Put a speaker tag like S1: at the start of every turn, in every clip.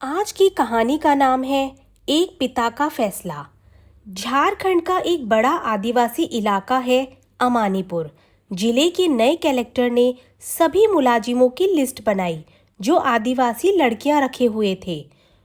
S1: आज की कहानी का नाम है एक पिता का फैसला। झारखंड का एक बड़ा आदिवासी इलाका है अमानीपुर। जिले के नए कलेक्टर ने सभी मुलाजिमों की लिस्ट बनाई जो आदिवासी लड़कियां रखे हुए थे।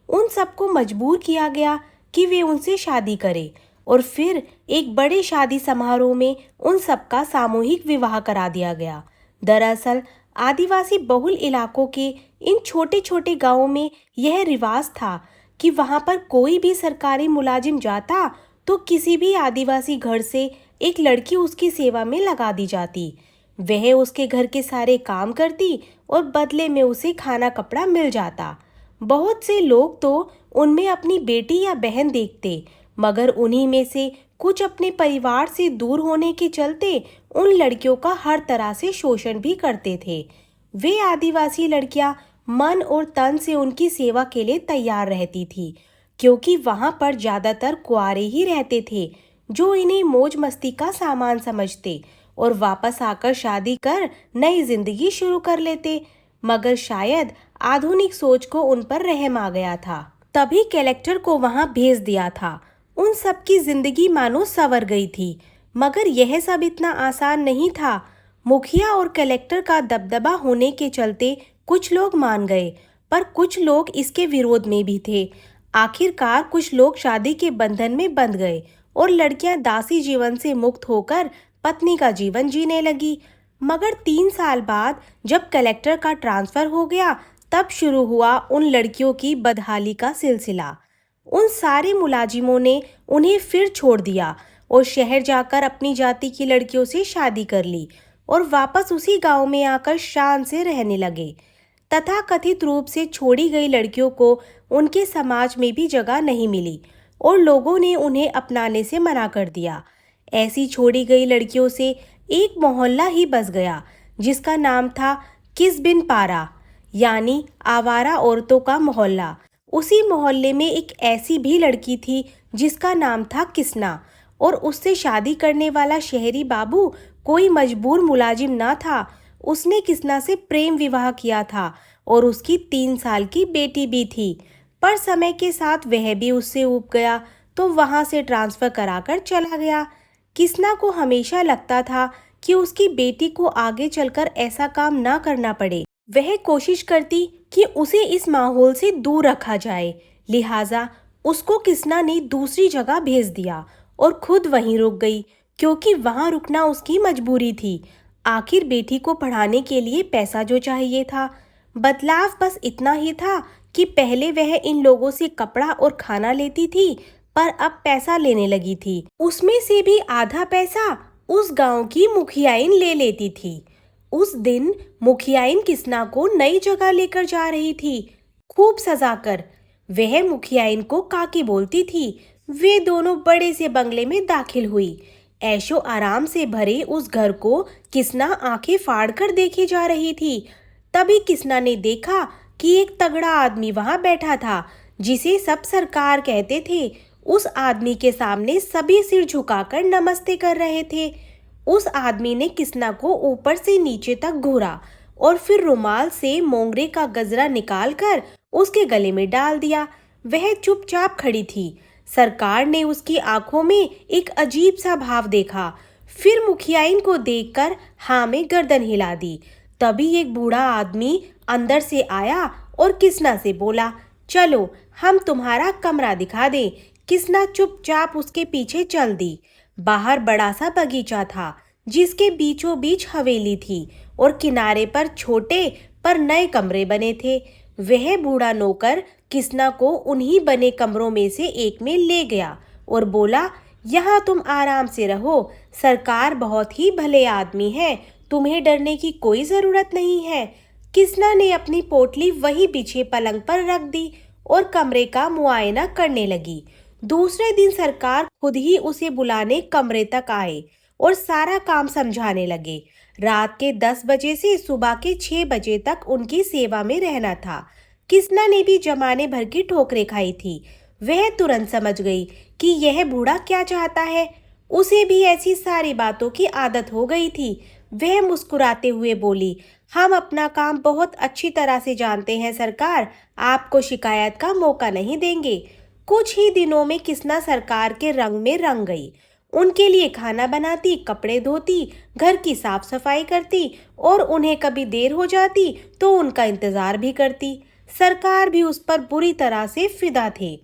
S1: उन सबको मजबूर किया गया कि वे उनसे शादी करें और फिर एक बड़े शादी समारोह में उन सबका सामूहिक विवाह करा दिया गया। दरअसल आदिवासी बहुल इलाकों के इन छोटे छोटे गांवों में यह रिवाज था कि वहां पर कोई भी सरकारी मुलाजिम जाता तो किसी भी आदिवासी घर से एक लड़की उसकी सेवा में लगा दी जाती। वह उसके घर के सारे काम करती और बदले में उसे खाना कपड़ा मिल जाता। बहुत से लोग तो उनमें अपनी बेटी या बहन देखते, मगर उन्हीं में से कुछ अपने परिवार से दूर होने के चलते उन लड़कियों का हर तरह से शोषण भी करते थे। वे आदिवासी लड़कियां मन और तन से उनकी सेवा के लिए तैयार रहती थी, क्योंकि वहां पर ज्यादातर कुंवारे ही रहते थे जो इन्हें मौज मस्ती का सामान समझते और वापस आकर शादी कर नई जिंदगी शुरू कर लेते। मगर शायद आधुनिक सोच को उन पर रहम आ गया था, तभी कलेक्टर को वहां भेज दिया था। उन सब की जिंदगी मानो संवर गई थी, मगर यह सब इतना आसान नहीं था। मुखिया और कलेक्टर का दबदबा होने के चलते कुछ लोग मान गए, पर कुछ लोग इसके विरोध में भी थे। आखिरकार कुछ लोग शादी के बंधन में बंध गए और लड़कियां दासी जीवन से मुक्त होकर पत्नी का जीवन जीने लगी। मगर 3 साल बाद जब कलेक्टर का ट्रांसफर हो गया, तब शुरू हुआ उन लड़कियों की बदहाली का सिलसिला। उन सारे मुलाजिमों ने उन्हें फिर छोड़ दिया और शहर जाकर अपनी जाति की लड़कियों से शादी कर ली और वापस उसी गांव में आकर शान से रहने लगे। तथाकथित रूप से छोड़ी गई लड़कियों को उनके समाज में भी जगह नहीं मिली और लोगों ने उन्हें अपनाने से मना कर दिया। ऐसी छोड़ी गई लड़कियों से एक मोहल्ला ही बस गया जिसका नाम था किसबिन पारा, यानी आवारा औरतों का मोहल्ला। उसी मोहल्ले में एक ऐसी भी लड़की थी जिसका नाम था किसना, और उससे शादी करने वाला शहरी बाबू कोई मजबूर मुलाजिम ना था। उसने किसना से प्रेम विवाह किया था और उसकी 3 साल की बेटी भी थी। पर समय के साथ वह भी उससे ऊब गया तो वहां से ट्रांसफर कराकर चला गया। किसना को हमेशा लगता था कि उसकी बेटी को आगे चलकर ऐसा काम ना करना पड़े। वह कोशिश करती कि उसे इस माहौल से दूर रखा जाए, लिहाजा उसको किसना ने दूसरी जगह भेज दिया और खुद वहीं रुक गई, क्योंकि वहां रुकना उसकी मजबूरी थी। आखिर बेटी को पढ़ाने के लिए पैसा जो चाहिए था। बदलाव बस इतना ही था कि पहले वह इन लोगों से कपड़ा और खाना लेती थी, पर अब पैसा लेने लगी थी। उसमें से भी आधा पैसा उस गांव की मुखियाइन ले लेती थी। उस दिन मुखियाइन किसना को नई जगह लेकर जा रही थी, खूब सजाकर। वह मुखियाइन को काकी बोलती थी। वे दोनों बड़े से बंगले में दाखिल हुई। ऐशो आराम से भरे उस घर को किसना आंखें फाड़ कर देखे जा रही थी। तभी किसना ने देखा कि एक तगड़ा आदमी वहां बैठा था जिसे सब सरकार कहते थे। उस आदमी के सामने सभी सिर झुकाकर नमस्ते कर रहे थे। उस आदमी ने किसना को ऊपर से नीचे तक घूरा और फिर रुमाल से मोंगरे का गजरा निकालकर उसके गले में डाल दिया। वह चुपचाप खड़ी थी। सरकार ने उसकी आंखों में एक अजीब सा भाव देखा, फिर मुखियाइन को देखकर हाँ में गर्दन हिला दी। तभी एक बूढ़ा आदमी अंदर से आया और किसना से बोला, चलो हम तुम्हारा कमरा दिखा दें। किसना चुपचाप उसके पीछे चल दी। बाहर बड़ा सा बगीचा था जिसके बीचों बीच हवेली थी और किनारे पर छोटे पर नए कमरे बने थे। वह बूढ़ा नौकर किसना को उन्हीं बने कमरों में से एक में ले गया और बोला, यहाँ तुम आराम से रहो, सरकार बहुत ही भले आदमी है, तुम्हें डरने की कोई जरूरत नहीं है। किसना ने अपनी पोटली वहीं पीछे पलंग पर रख दी और कमरे का मुआयना करने लगी। दूसरे दिन सरकार खुद ही उसे बुलाने कमरे तक आए और सारा काम समझाने लगे। रात के 10 बजे से सुबह के 6 बजे तक उनकी सेवा में रहना था। किसना ने भी जमाने भर की ठोकरें खाई थी। वह तुरंत समझ गई कि यह बूढ़ा क्या चाहता है। उसे भी ऐसी सारी बातों की आदत हो गई थी। वह मुस्कुराते हुए बोली, हम अपना काम बहुत अच्छी तरह से जानते हैं सरकार, आपको शिकायत का मौका नहीं देंगे। कुछ ही दिनों में किसना सरकार के रंग में रंग गई। उनके लिए खाना बनाती, कपड़े धोती, घर की साफ सफाई करती और उन्हें कभी देर हो जाती तो उनका इंतजार भी करती। सरकार भी उस पर बुरी तरह से फिदा थे।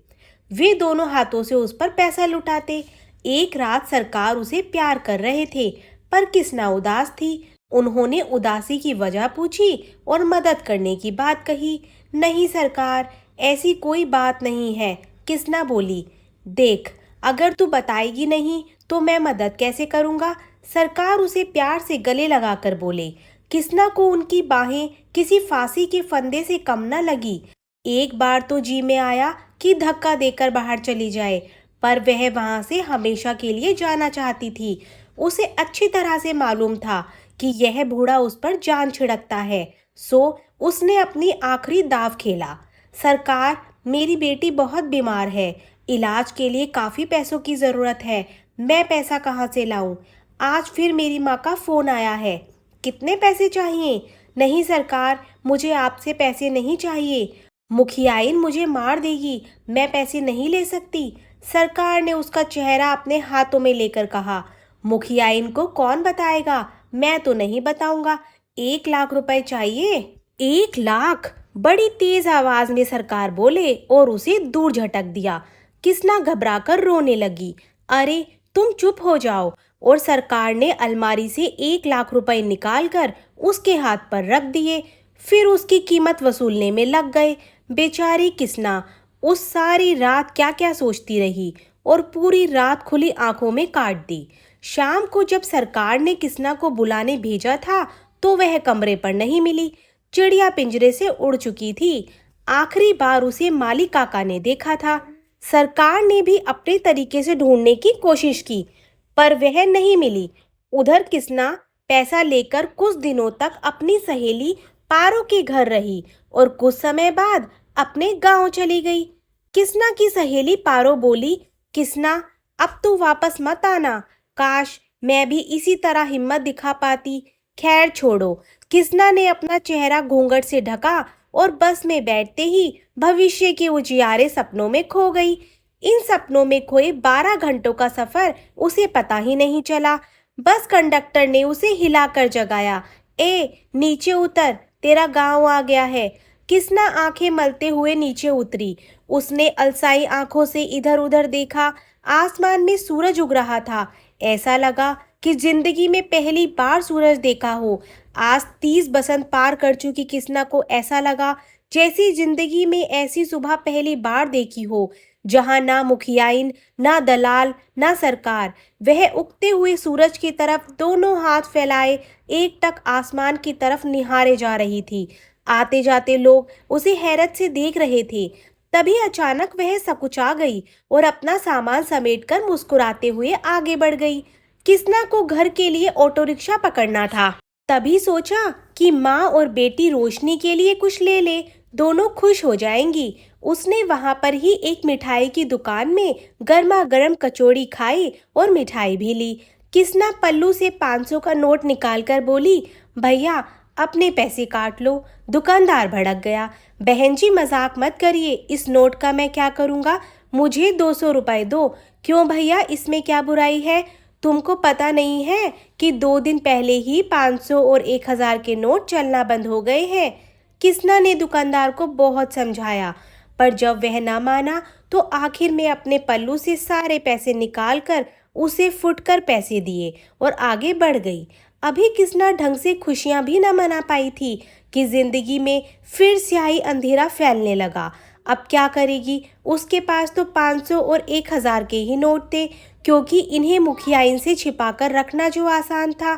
S1: वे दोनों हाथों से उस पर पैसा लुटाते। एक रात सरकार उसे प्यार कर रहे थे, पर किसना उदास थी। उन्होंने उदासी की वजह पूछी और मदद करने की बात कही। नहीं सरकार, ऐसी कोई बात नहीं है, किसना बोली। देख, अगर तू बताएगी नहीं तो मैं मदद कैसे करूँगा। सरकार उसे प्यार से गले लगाकर बोले। किसना को उनकी बाहें किसी फांसी के फंदे से कम न लगी। एक बार तो जी में आया कि धक्का देकर बाहर चली जाए, पर वह वहां से हमेशा के लिए जाना चाहती थी। उसे अच्छी तरह से मालूम था कि यह बूढ़ा उस पर जान छिड़कता है, सो उसने अपनी आखिरी दाव खेला। सरकार, मेरी बेटी बहुत बीमार है, इलाज के लिए काफ़ी पैसों की ज़रूरत है। मैं पैसा कहाँ से लाऊं? आज फिर मेरी माँ का फ़ोन आया है। कितने पैसे चाहिए? नहीं सरकार, मुझे आपसे पैसे नहीं चाहिए। मुखियाइन मुझे मार देगी, मैं पैसे नहीं ले सकती। सरकार ने उसका चेहरा अपने हाथों में लेकर कहा। मुखियाइन को कौन बताएगा? मैं तो नहीं बताऊंगा। 1 लाख रुपए चाहिए। 1 लाख? बड़ी तेज आवाज में सरकार बोले और उसे दूर झटक दिया। किसना घबराकर रोने लगी। अरे तुम चुप हो जाओ। और सरकार ने अलमारी से 1 लाख रुपए निकालकर उसके हाथ पर रख दिए। फिर उसकी कीमत वसूलने में लग गए। बेचारी किसना उस सारी रात क्या क्या सोचती रही और पूरी रात खुली आंखों में काट दी। शाम को जब सरकार ने किसना को बुलाने भेजा था तो वह कमरे पर नहीं मिली। चिड़िया पिंजरे से उड़ चुकी थी। आखिरी बार उसे माली काका ने देखा था। सरकार ने भी अपने तरीके से ढूंढने की कोशिश की, पर वह नहीं मिली। उधर किसना पैसा लेकर कुछ दिनों तक अपनी सहेली पारो के घर रही और कुछ समय बाद अपने गांव चली गई। किसना की सहेली पारो बोली, किसना, अब तू वापस मत आना। काश मैं भी इसी तरह हिम्मत दिखा पाती। खैर छोड़ो। किसना ने अपना चेहरा घूंघट से ढका और बस में बैठते ही भविष्य के उजियारे सपनों में खो गई। इन सपनों में खोए 12 घंटों का सफर उसे पता ही नहीं चला। बस कंडक्टर ने उसे हिलाकर जगाया। ए नीचे उतर, तेरा गांव आ गया है। किसना आंखें मलते हुए नीचे उतरी। उसने अलसाई आंखों से इधर उधर देखा। आसमान में सूरज उग रहा था। ऐसा लगा कि जिंदगी में पहली बार सूरज देखा हो। आज 30 बसंत पार कर चुकी किसना को ऐसा लगा जैसी जिंदगी में ऐसी सुबह पहली बार देखी हो, जहां ना मुखियाइन, ना दलाल, ना सरकार। वह उगते हुए सूरज की तरफ दोनों हाथ फैलाए एकटक आसमान की तरफ निहारे जा रही थी। आते जाते लोग उसे हैरत से देख रहे थे। तभी अचानक वह सकुचा गई और अपना सामान समेटकर मुस्कुराते हुए आगे बढ़ गई। किसना को घर के लिए ऑटो रिक्शा पकड़ना था। तभी सोचा कि माँ और बेटी रोशनी के लिए कुछ ले ले, दोनों खुश हो जाएंगी। उसने वहां पर ही एक मिठाई की दुकान में गर्मा गर्म कचौड़ी खाई और मिठाई भी ली। किसना पल्लू से 500 का नोट निकालकर बोली, भैया अपने पैसे काट लो। दुकानदार भड़क गया। बहन जी मजाक मत करिए, इस नोट का मैं क्या करूँगा, मुझे 200 रुपए दो। क्यों भैया, इसमें क्या बुराई है? तुमको पता नहीं है कि 2 दिन पहले ही 500 और 1000 के नोट चलना बंद हो गए हैं। किसना ने दुकानदार को बहुत समझाया, पर जब वह ना माना तो आखिर में अपने पल्लू से सारे पैसे निकालकर उसे फुटकर पैसे दिए और आगे बढ़ गई। अभी किसना ढंग से खुशियां भी न मना पाई थी कि जिंदगी में फिर स्याही अंधेरा फैलने लगा। अब क्या करेगी? उसके पास तो 500 और 1000 के ही नोट थे, क्योंकि इन्हें मुखियाइन से छिपाकर रखना जो आसान था।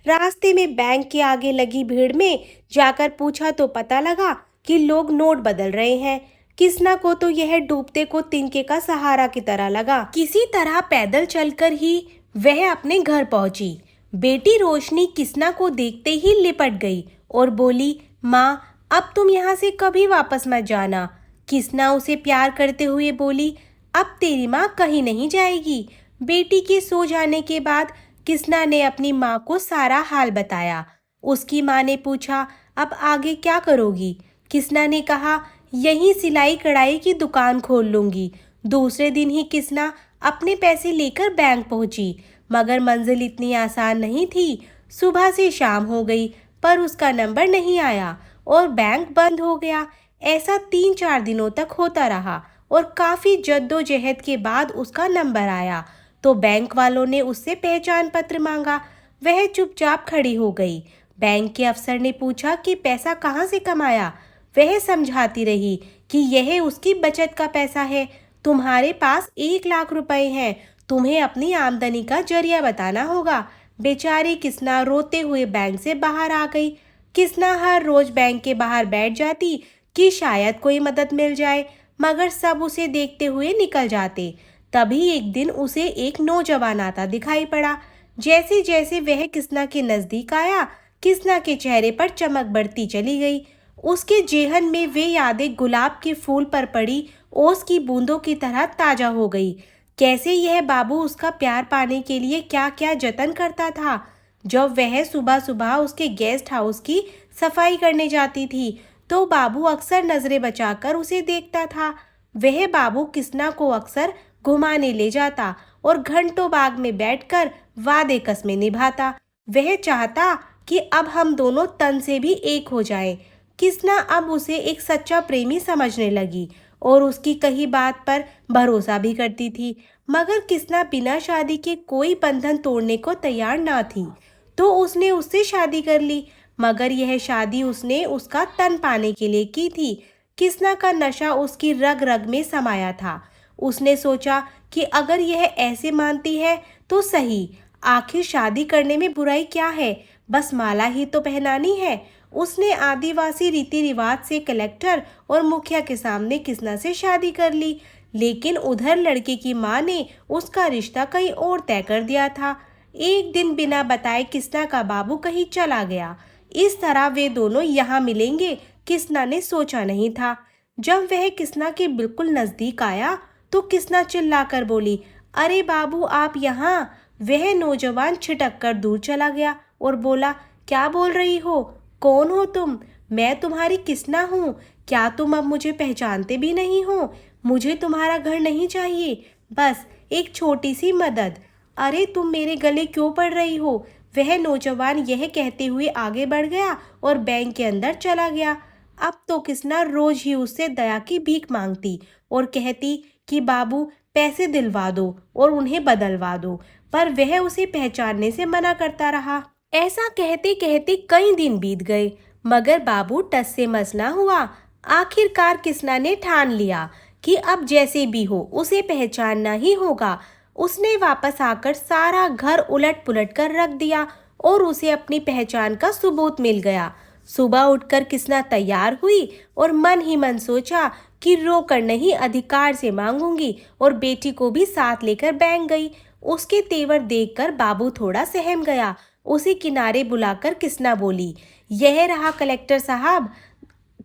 S1: रास्ते में बैंक के आगे लगी भीड़ में जाकर पूछा तो पता लगा कि लोग नोट बदल रहे हैं। किसना को तो यह डूबते को तिनके का सहारा की तरह लगा। किसी तरह पैदल चलकर ही वह अपने घर पहुंची। बेटी रोशनी किसना को देखते ही लिपट गई और बोली, माँ अब तुम यहाँ से कभी वापस मत जाना। किसना उसे प्यार करते हुए बोली, अब तेरी माँ कहीं नहीं जाएगी। बेटी के सो जाने के बाद किसना ने अपनी माँ को सारा हाल बताया। उसकी माँ ने पूछा, अब आगे क्या करोगी? किसना ने कहा, यहीं सिलाई कढ़ाई की दुकान खोल लूंगी। दूसरे दिन ही किसना अपने पैसे लेकर बैंक पहुंची, मगर मंजिल इतनी आसान नहीं थी। सुबह से शाम हो गई पर उसका नंबर नहीं आया और बैंक बंद हो गया। ऐसा 3-4 दिनों तक होता रहा और काफ़ी जद्दोजहद के बाद उसका नंबर आया तो बैंक वालों ने उससे पहचान पत्र मांगा। वह चुपचाप खड़ी हो गई। बैंक के अफसर ने पूछा कि पैसा कहाँ से कमाया। वह समझाती रही कि यह उसकी बचत का पैसा है। तुम्हारे पास 1 लाख रुपए हैं, तुम्हें अपनी आमदनी का जरिया बताना होगा। बेचारी किसना रोते हुए बैंक से बाहर आ गई। किसना हर रोज बैंक के बाहर बैठ जाती कि शायद कोई मदद मिल जाए, मगर सब उसे देखते हुए निकल जाते। तभी एक दिन उसे एक नौजवान आता दिखाई पड़ा। जैसे जैसे वह किसना के नजदीक आया, किसना के चेहरे पर चमक बढ़ती चली गई। उसके जेहन में वे यादें गुलाब के फूल पर पड़ी ओस की बूंदों की तरह ताजा हो गई। कैसे यह बाबू उसका प्यार पाने के लिए क्या क्या जतन करता था। जब वह सुबह सुबह उसके गेस्ट हाउस की सफाई करने जाती थी तो बाबू अक्सर नजरें बचाकर उसे देखता था। वह बाबू किसना को अक्सर घुमाने ले जाता और घंटों बाग में बैठकर वादे कस्में निभाता। वह चाहता कि अब हम दोनों तन से भी एक हो जाएं। किसना अब उसे एक सच्चा प्रेमी समझने लगी और उसकी कही बात पर भरोसा भी करती थी। मगर किसना बिना शादी के कोई बंधन तोड़ने को तैयार ना थी, तो उसने उससे शादी कर ली। मगर यह शादी उसने उसका तन पाने के लिए की थी। किसना का नशा उसकी रग रग में समाया था। उसने सोचा कि अगर यह ऐसे मानती है तो सही, आखिर शादी करने में बुराई क्या है, बस माला ही तो पहनानी है। उसने आदिवासी रीति रिवाज से कलेक्टर और मुखिया के सामने किसना से शादी कर ली। लेकिन उधर लड़के की माँ ने उसका रिश्ता कहीं और तय कर दिया था। एक दिन बिना बताए किसना का बाबू कहीं चला गया। इस तरह वे दोनों यहाँ मिलेंगे किसना ने सोचा नहीं था। जब वह किसना के बिल्कुल नजदीक आया तो किसना चिल्लाकर बोली, अरे बाबू आप यहाँ। वह नौजवान छिटक कर दूर चला गया और बोला, क्या बोल रही हो, कौन हो तुम? मैं तुम्हारी किसना हूँ। क्या तुम अब मुझे पहचानते भी नहीं हो? मुझे तुम्हारा घर नहीं चाहिए, बस एक छोटी सी मदद। अरे तुम मेरे गले क्यों पड़ रही हो? वह नौजवान यह कहते हुए आगे बढ़ गया और बैंक के अंदर चला गया। अब तो किसना रोज ही उससे दया की भीख मांगती और कहती कि बाबू पैसे दिलवा दो और उन्हें बदलवा दो, पर वह उसे पहचानने से मना करता रहा। ऐसा कहते कहते कई दिन बीत गए, मगर बाबू टस से मस ना हुआ। आखिरकार किसना ने ठान लिया कि अब जैसे भी हो उसे पहचानना ही होगा। उसने वापस आकर सारा घर उलट पुलट कर रख दिया और उसे अपनी पहचान का सबूत मिल गया। सुबह उठकर किसना तैयार हुई और मन ही मन सोचा कि रोकर नहीं, अधिकार से मांगूंगी, और बेटी को भी साथ लेकर बैंक गई। उसके तेवर देखकर बाबू थोड़ा सहम गया। उसे किनारे बुलाकर किसना बोली, यह रहा कलेक्टर साहब,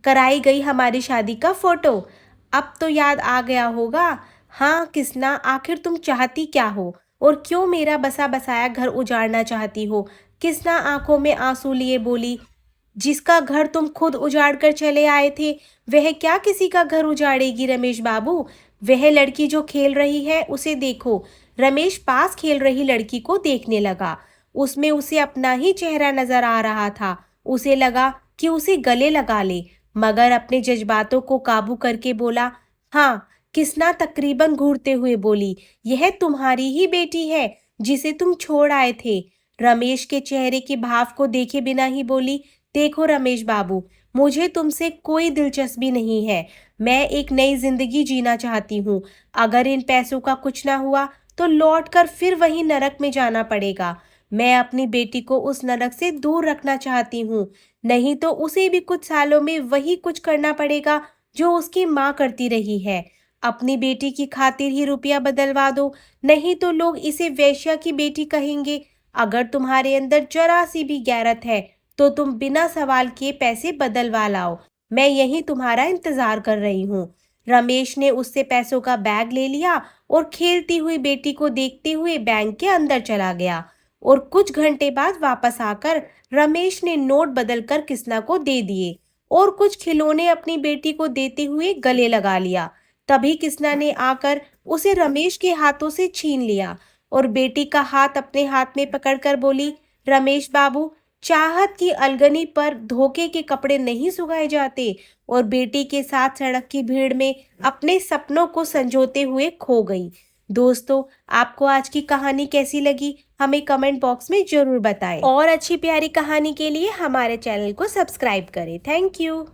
S1: कराई गई हमारी शादी का फोटो। अब तो याद आ गया होगा। हाँ किसना, आखिर तुम चाहती क्या हो और क्यों मेरा बसा बसाया घर उजाड़ना चाहती हो? किसना आंखों में आंसू लिए बोली, जिसका घर तुम खुद उजाड़ कर चले आए थे वह क्या किसी का घर उजाड़ेगी रमेश बाबू? वह लड़की जो खेल रही है उसे देखो। रमेश पास खेल रही लड़की को देखने लगा। उसमें उसे अपना ही चेहरा नजर आ रहा था। उसे लगा कि उसे गले लगा ले, मगर अपने जज्बातों को काबू करके बोला, हाँ। किसना तकरीबन घूरते हुए बोली, यह तुम्हारी ही बेटी है जिसे तुम छोड़ आए थे। रमेश के चेहरे के भाव को देखे बिना ही बोली, देखो रमेश बाबू, मुझे तुमसे कोई दिलचस्पी नहीं है। मैं एक नई जिंदगी जीना चाहती हूँ। अगर इन पैसों का कुछ ना हुआ तो लौटकर फिर वही नरक में जाना पड़ेगा। मैं अपनी बेटी को उस नरक से दूर रखना चाहती हूँ, नहीं तो उसे भी कुछ सालों में वही कुछ करना पड़ेगा जो उसकी माँ करती रही है। अपनी बेटी की खातिर ही रुपया बदलवा दो, नहीं तो लोग इसे वेश्या की बेटी कहेंगे। अगर तुम्हारे अंदर जरा सी भी गैरत है तो तुम बिना सवाल किए पैसे बदलवा लाओ। मैं यहीं तुम्हारा इंतजार कर रही हूँ। रमेश ने उससे पैसों का बैग ले लिया और खेलती हुई बेटी को देखते हुए बैंक के अंदर चला गया। और कुछ घंटे बाद वापस आकर रमेश ने नोट बदलकर किसना को दे दिए और कुछ खिलौने अपनी बेटी को देते हुए गले लगा लिया। तभी किसना ने आकर उसे रमेश के हाथों से छीन लिया और बेटी का हाथ अपने हाथ में पकड़कर बोली, रमेश बाबू, चाहत की अलगनी पर धोखे के कपड़े नहीं सुखाए जाते। और बेटी के साथ सड़क की भीड़ में अपने सपनों को संजोते हुए खो गई। दोस्तों, आपको आज की कहानी कैसी लगी हमें कमेंट बॉक्स में जरूर बताएं और अच्छी प्यारी कहानी के लिए हमारे चैनल को सब्सक्राइब करें। Thank you.